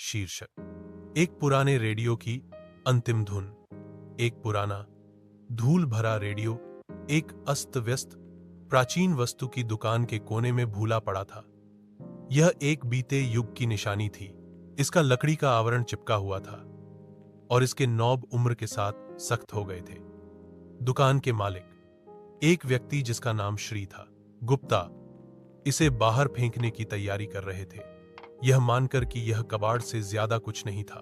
शीर्षक। एक पुराने रेडियो की अंतिम धुन। एक पुराना धूल भरा रेडियो एक अस्त व्यस्त प्राचीन वस्तु की दुकान के कोने में भूला पड़ा था। यह एक बीते युग की निशानी थी। इसका लकड़ी का आवरण चिपका हुआ था और इसके नॉब उम्र के साथ सख्त हो गए थे। दुकान के मालिक, एक व्यक्ति जिसका नाम श्री था, गुप्ता, इसे बाहर फेंकने की तैयारी कर रहे थे, यह मानकर कि यह कबाड़ से ज्यादा कुछ नहीं था।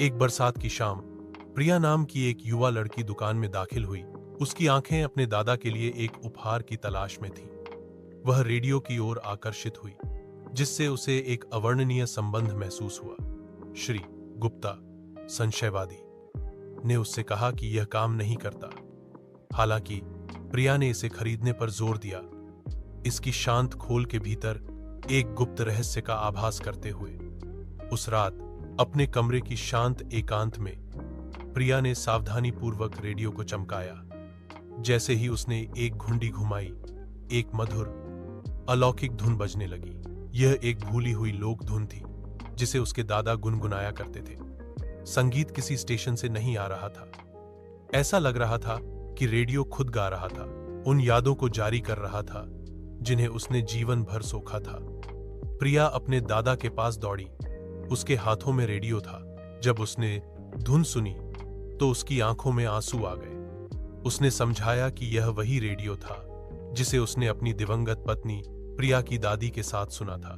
एक बरसात की शाम प्रिया नाम की एक युवा लड़की दुकान में दाखिल हुई। उसकी आंखें अपने दादा के लिए एक उपहार की तलाश में थीं। वह रेडियो की ओर आकर्षित हुई, जिससे उसे एक अवर्णनीय संबंध महसूस हुआ। श्री गुप्ता, संशयवादी, ने उससे कहा कि यह काम नहीं करता। हालांकि प्रिया ने इसे खरीदने पर जोर दिया, इसकी शांत खोल के भीतर एक गुप्त रहस्य का आभास करते हुए। उस रात अपने कमरे की शांत एकांत में प्रिया ने सावधानीपूर्वक रेडियो को चमकाया। जैसे ही उसने एक घुंडी घुमाई, एक मधुर अलौकिक धुन बजने लगी। यह एक भूली हुई लोक धुन थी जिसे उसके दादा गुनगुनाया करते थे। संगीत किसी स्टेशन से नहीं आ रहा था। ऐसा लग रहा था कि रेडियो खुद गा रहा था, उन यादों को जारी कर रहा था जिन्हें उसने जीवन भर सोखा था। प्रिया अपने दादा के पास दौड़ी। उसके हाथों में रेडियो था। जब उसने धुन सुनी तो उसकी आंखों में आंसू आ गए। उसने समझाया कि यह वही रेडियो था जिसे उसने अपनी दिवंगत पत्नी प्रिया की दादी के साथ सुना था।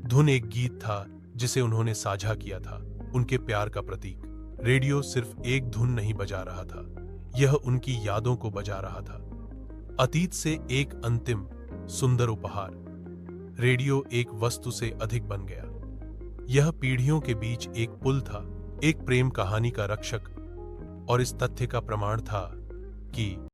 धुन एक गीत था जिसे उन्होंने साझा किया था, उनके प्यार का प्रतीक। रेडियो सिर्फ एक धुन नहीं बजा रहा था, यह उनकी यादों को बजा रहा था। अतीत से एक अंतिम सुंदर उपहार। रेडियो एक वस्तु से अधिक बन गया। यह पीढ़ियों के बीच एक पुल था, एक प्रेम कहानी का रक्षक, और इस तथ्य का प्रमाण था कि